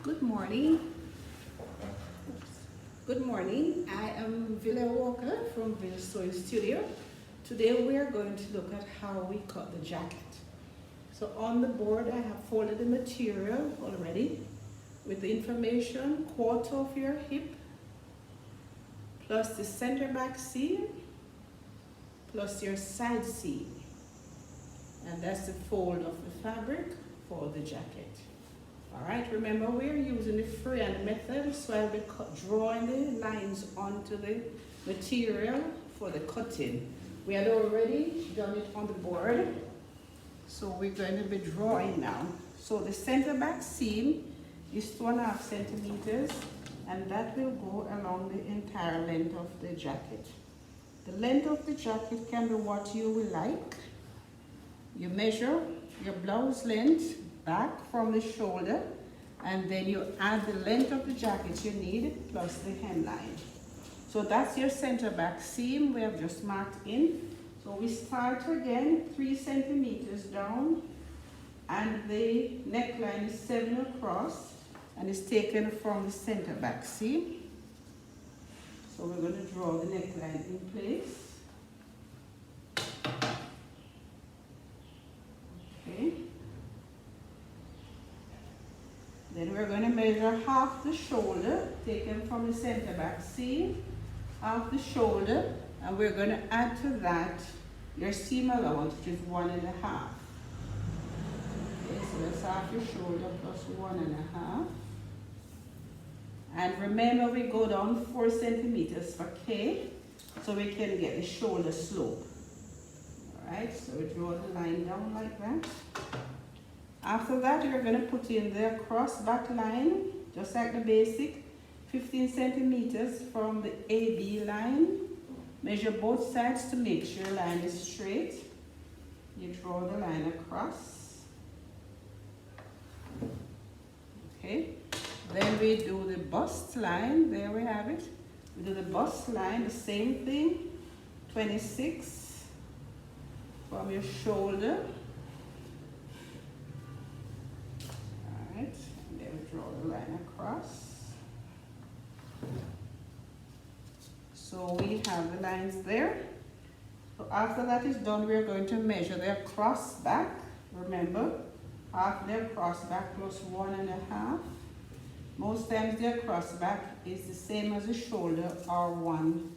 Good morning. Good morning. I am Villa Walker from Villa Sewing Studio. Today we are going to look at how we cut the jacket. So on the board I have folded the material already with the information: quarter of your hip plus the center back seam plus your side seam, and that's the fold of the fabric for the jacket. Alright, remember we're using the freehand method, so I'll be drawing the lines onto the material for the cutting. We had already done it on the board, so we're going to be drawing now. So the center back seam is 2.5 centimeters, and that will go along the entire length of the jacket. The length of the jacket can be what you will like. You measure your blouse length back from the shoulder, and then you add the length of the jacket you need plus the hemline. So that's your center back seam we have just marked in. So we start again 3 centimeters down, and the neckline is 7 across and is taken from the center back seam. So we're going to draw the neckline in place. Okay. Then we're going to measure half the shoulder, taken from the center back seam, half the shoulder, and we're going to add to that your seam allowance, which is 1.5. Okay, so that's half your shoulder plus 1.5. And remember, we go down 4 centimeters for K, so we can get the shoulder slope. Alright, so we draw the line down like that. After that, you're going to put in the cross back line, just like the basic, 15 centimeters from the AB line. Measure both sides to make sure your line is straight. You draw the line across. Okay. Then we do the bust line. There we have it. We do the bust line, the same thing. 26 from your shoulder. Alright, and then we draw the line across. So we have the lines there. So after that is done, we are going to measure their cross back. Remember, half their cross back plus 1.5. Most times their cross back is the same as the shoulder, or 1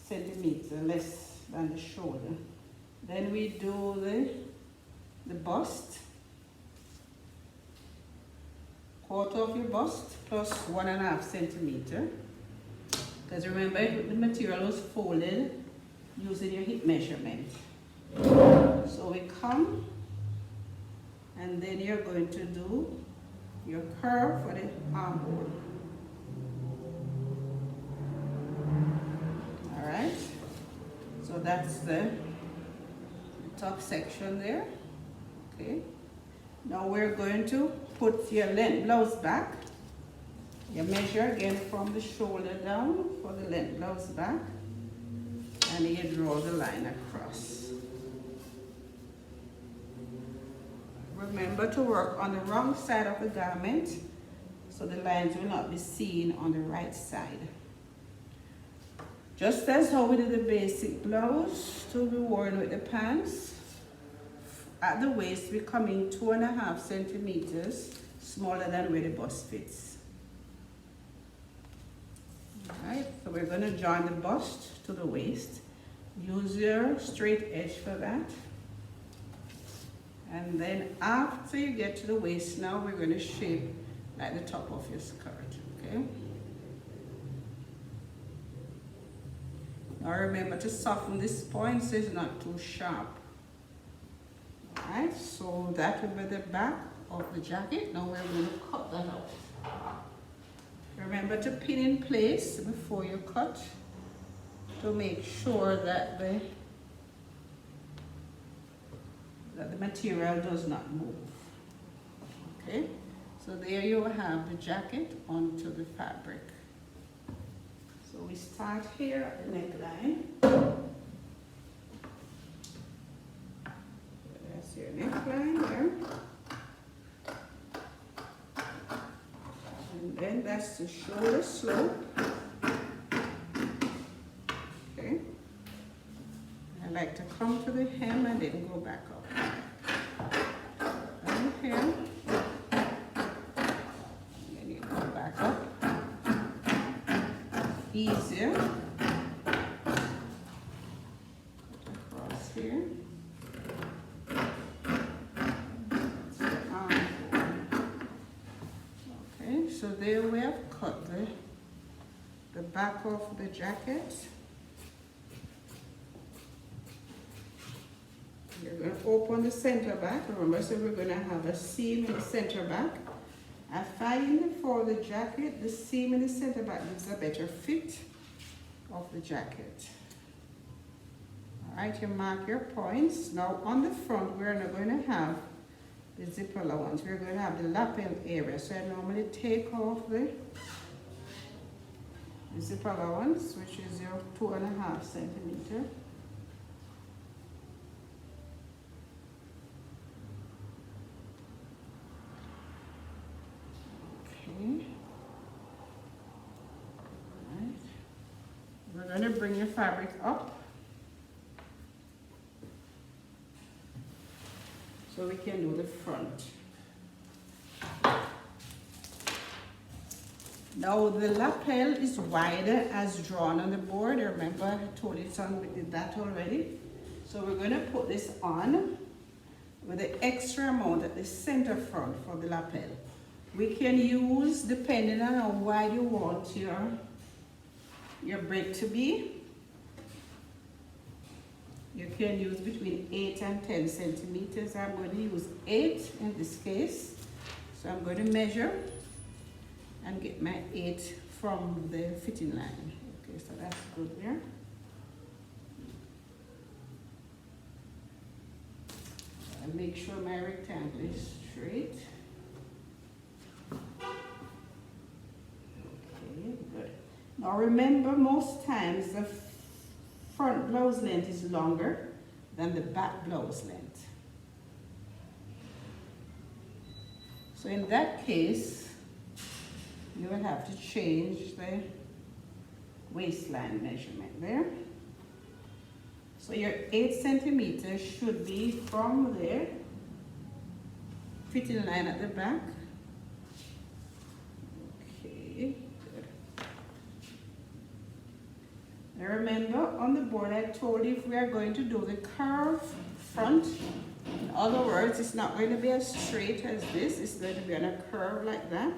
centimeter less than the shoulder. Then we do the bust. Quarter of your bust plus 1.5 centimeter. Because remember, the material was folded using your hip measurement. So we come, and then you're going to do your curve for the armhole. Alright, so that's the top section there. Okay, now we're going to put your length blouse back. You measure again from the shoulder down for the length blouse back, and you draw the line across. Remember to work on the wrong side of the garment, so the lines will not be seen on the right side. Just as how we did the basic blouse to be worn with the pants, at the waist we're coming 2.5 centimeters smaller than where the bust fits. Alright, so we're going to join the bust to the waist. Use your straight edge for that. And then after you get to the waist, now we're going to shape like the top of your skirt. Okay? Now remember to soften this point so it's not too sharp. Alright, so that will be the back of the jacket. Now we're going to cut that out. Remember to pin in place before you cut to make sure that the material does not move. Okay, so there you have the jacket onto the fabric. So we start here at the neckline. That's your neckline there. Then that's the shoulder slope. Okay. I like to come to the hem and then go back up. And the hem. And then you go back up. Easier. Across here. Okay, so there we have cut the back of the jacket. You're going to open the center back. Remember, so we're going to have a seam in the center back. I find for the jacket, the seam in the center back gives a better fit of the jacket. All right, you mark your points. Now on the front, we're not going to have the zip allowance. We're going to have the lapel area. So I normally take off the zip allowance, which is your 2.5 centimeter. Okay. All right. We're going to bring your fabric up so we can do the front. Now the lapel is wider as drawn on the board. Remember I told you we did that already. So we're going to put this on with the extra amount at the center front for the lapel. We can use, depending on how wide you want your break to be, you can use between 8 and 10 centimeters. I'm going to use 8 in this case. So I'm going to measure and get my 8 from the fitting line. Okay, so that's good there. And make sure my rectangle is straight. Okay, good. Now remember, most times the front blouse length is longer than the back blouse length. So in that case, you will have to change the waistline measurement there. So your 8 centimeters should be from there, fitting line at the back. Okay, good. Now remember, on the board I told you if we are going to do the curve front, in other words, it's not going to be as straight as this, it's going to be on a curve like that.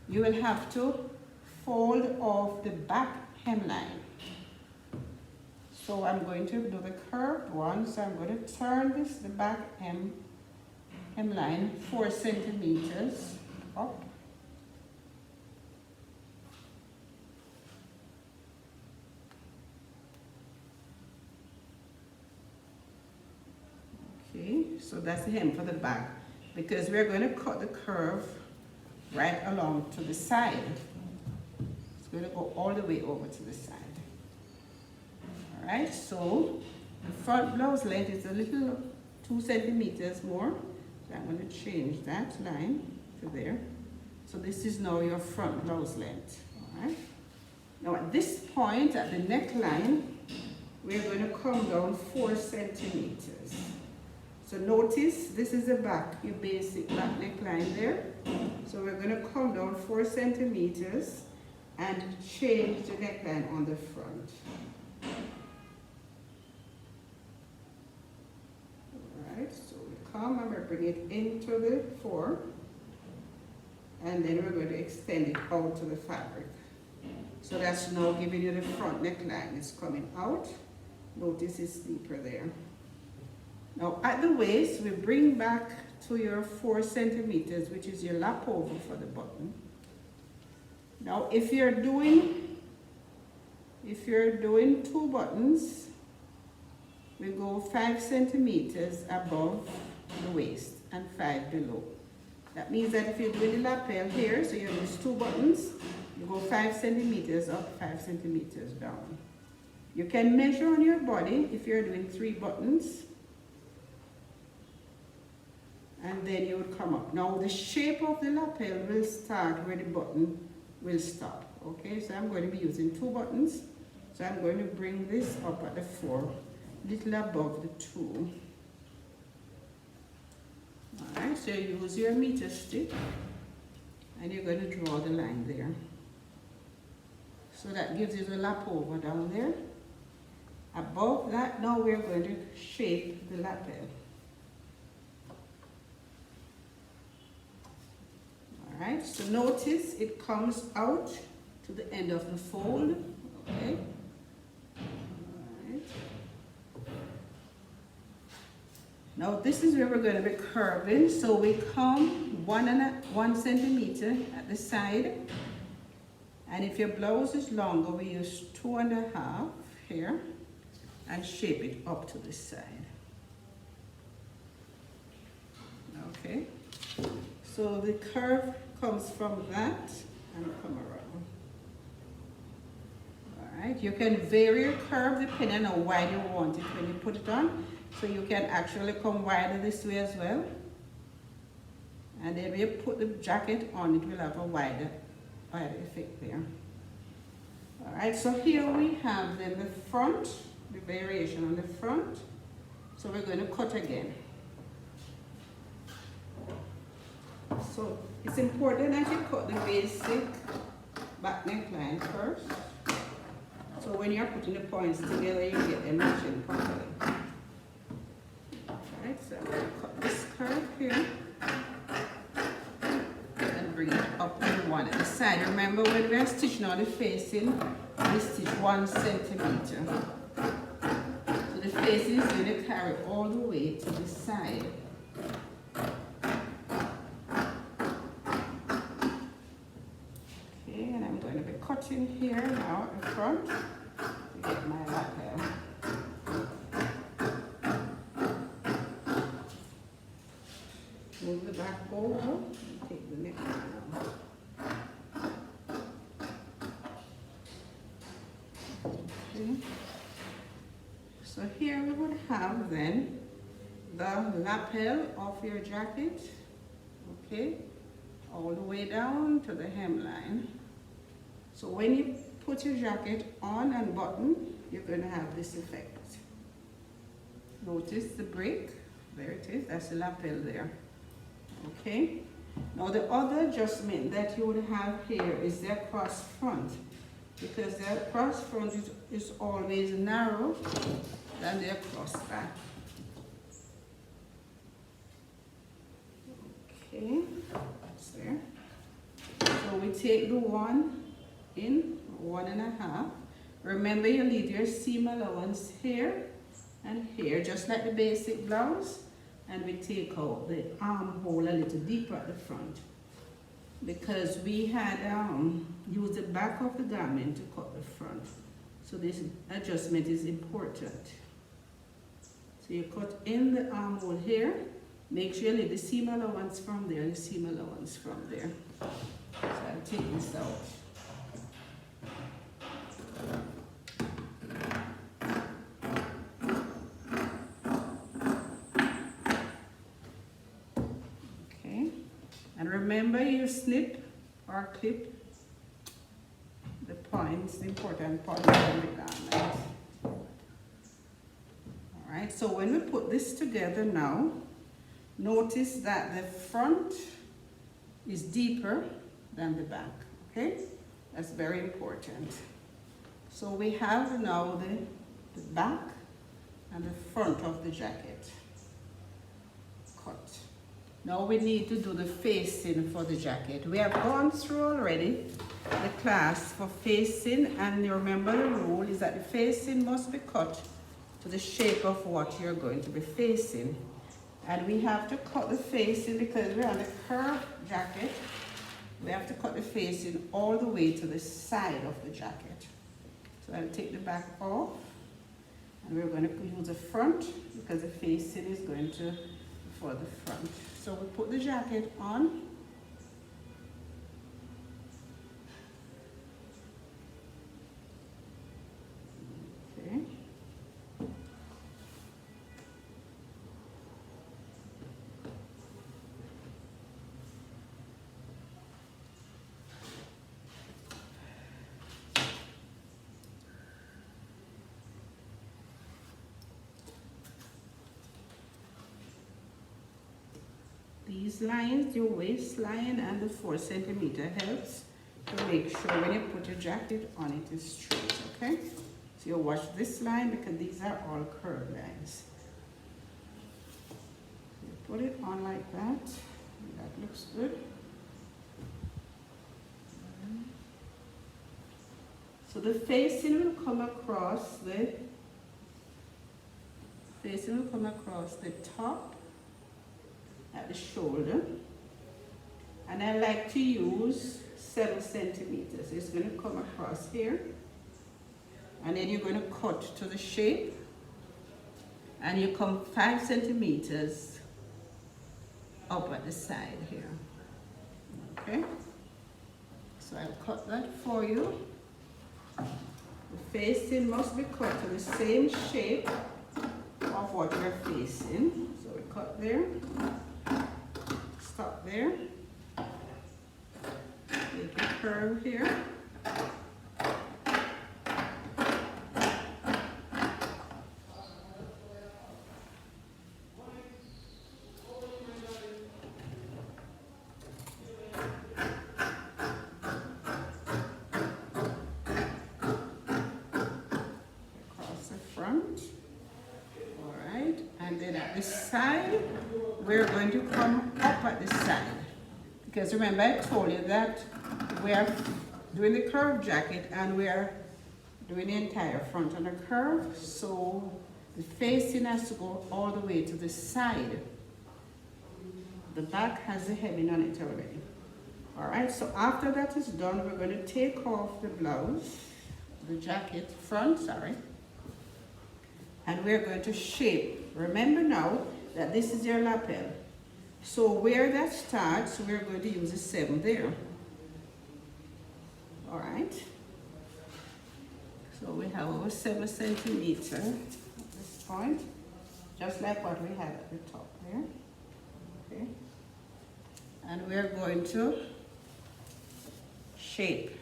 You will have to fold off the back hemline. So I'm going to do the curved one, so I'm going to turn the back hemline 4 centimeters up. Okay, so that's the hem for the back, because we're going to cut the curve right along to the side. It's going to go all the way over to the side. All right, so the front blouse length is a little 2 centimeters more. So I'm going to change that line to there. So this is now your front blouse length. All right. Now at this point, at the neckline, we're going to come down 4 centimeters. So notice this is the back, your basic back neckline there. So we're going to come down 4 centimeters and change the neckline on the front. Alright, so we come and we bring it into the 4, and then we're going to extend it out to the fabric. So that's now giving you the front neckline. It's coming out. Notice it's deeper there. Now at the waist, we bring back to your 4 centimeters, which is your lap over for the button. Now if you're doing 2 buttons, we go 5 centimeters above the waist and 5 below. That means that if you're doing the lapel here, so you have these 2 buttons, you go 5 centimeters up, 5 centimeters down. You can measure on your body if you're doing 3 buttons, and then you would come up. Now the shape of the lapel will start where the button will stop. Okay, so I'm going to be using 2 buttons. So I'm going to bring this up at the 4, little above the 2. Alright, so you use your meter stick and you're going to draw the line there. So that gives you the lap over down there. Above that, now we're going to shape the lapel. Alright, so notice it comes out to the end of the fold. Okay. Alright. Now this is where we're going to be curving. So we come 1 centimeter at the side. And if your blouse is longer, we use 2.5 here and shape it up to the side. Okay. So the curve comes from that and come around. Alright, you can vary your curve depending on how wide you want it when you put it on. So you can actually come wider this way as well. And then when you put the jacket on, it will have a wider effect there. Alright, so here we have then the front, the variation on the front. So we're going to cut again. So it's important that you cut the basic back neckline first. So when you're putting the points together, you get them matching properly. Alright, so I'm going to cut this curve here and bring it up to 1 at the side. Remember, when we're stitching on the facing, we stitch 1 centimeter. So the facing is going to carry all the way to the side. Cutting here now in front to get my lapel. Move the back over and take the neck down. Okay. So here we would have then the lapel of your jacket, okay, all the way down to the hemline. So when you put your jacket on and button, you're going to have this effect. Notice the break. There it is. That's the lapel there. Okay. Now the other adjustment that you would have here is the cross front. Because the cross front is always narrow than the cross back. Okay. That's there. So we take the 1 in 1.5. Remember, you leave your seam allowance here and here, just like the basic blouse, and we take out the armhole a little deeper at the front because we had used the back of the garment to cut the front. So this adjustment is important. So you cut in the armhole here, make sure you leave the seam allowance from there and the seam allowance from there. So I'll take this out. Okay, and remember you snip or clip the points, the important points on the garment. Alright, so when we put this together now, notice that the front is deeper than the back, okay? That's very important. So we have now the back and the front of the jacket cut. Now we need to do the facing for the jacket. We have gone through already the class for facing, and you remember the rule is that the facing must be cut to the shape of what you're going to be facing. And we have to cut the facing because we're on a curved jacket. We have to cut the facing all the way to the side of the jacket. So I'll take the back off, and we're going to use the front because the facing is going to for the front. So we put the jacket on. Okay. these lines, your waistline and the 4 centimeter helps to make sure when you put your jacket on it is straight, okay? So you watch this line because these are all curved lines. You put it on like that. That looks good. So the facing will come across the top at the shoulder, and I like to use 7 centimeters. It's going to come across here, and then you're going to cut to the shape, and you come 5 centimeters up at the side here. Okay, so I'll cut that for you. The facing must be cut to the same shape of what you're facing. So we cut there, stop there, make a curve here. Side, we're going to come up at the side, because remember I told you that we are doing the curved jacket and we are doing the entire front on a curve, so the facing has to go all the way to the side. The back has the hemming on it already. All right, so after that is done, we're going to take off the blouse, the jacket front, sorry, and we're going to shape. Remember now that this is your lapel. So where that starts, we're going to use a 7 there. All right. So we have our 7 centimeter at this point, just like what we had at the top there. Okay. And we're going to shape.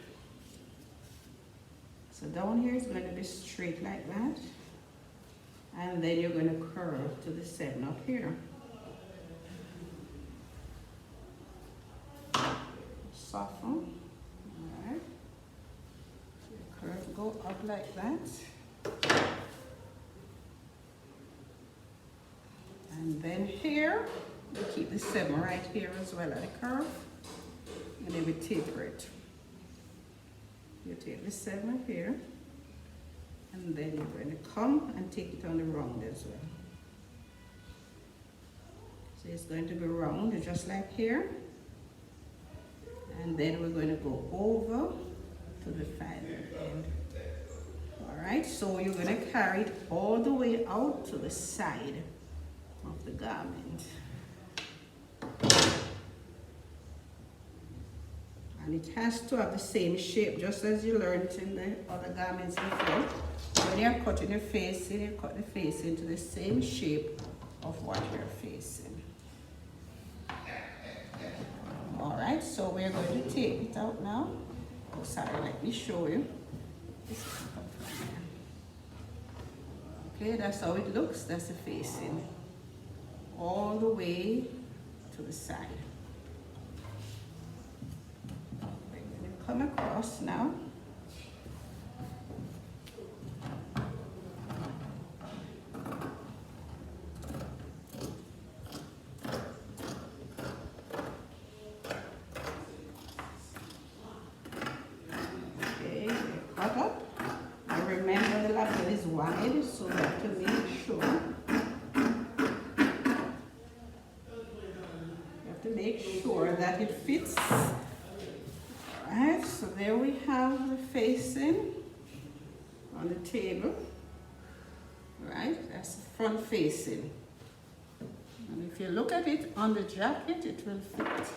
So down here is going to be straight like that. And then you're going to curve to the 7 up here. Soften. All right. So your curve go up like that. And then here, we keep the 7 right here as well at the curve. And then we taper it. You take the 7 here. And then you're going to come and take it on the round as well. So it's going to be round just like here. And then we're going to go over to the final end. All right, so you're going to carry it all the way out to the side of the garment. And it has to have the same shape, just as you learned in the other garments before. When you're cutting your facing, you cut the facing to the same shape of what you're facing. All right, so we're going to take it out now. Oh, sorry, let me show you. Okay, that's how it looks. That's the facing. All the way to the side. We're going to come across now. Wide, so you have to make sure. You have to make sure that it fits. Alright, so there we have the facing on the table. Right, that's the front facing. And if you look at it on the jacket, it will fit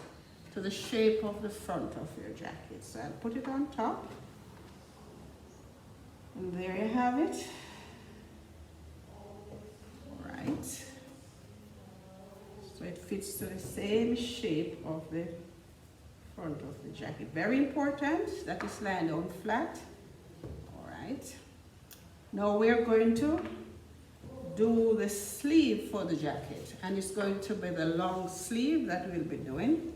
to the shape of the front of your jacket. So I'll put it on top. And there you have it. Right. So it fits to the same shape of the front of the jacket. Very important that it's lying down flat. All right. Now we're going to do the sleeve for the jacket, and it's going to be the long sleeve that we'll be doing.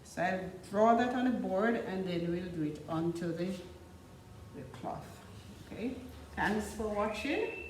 So I'll draw that on a board and then we'll do it onto the cloth. Okay, thanks for watching.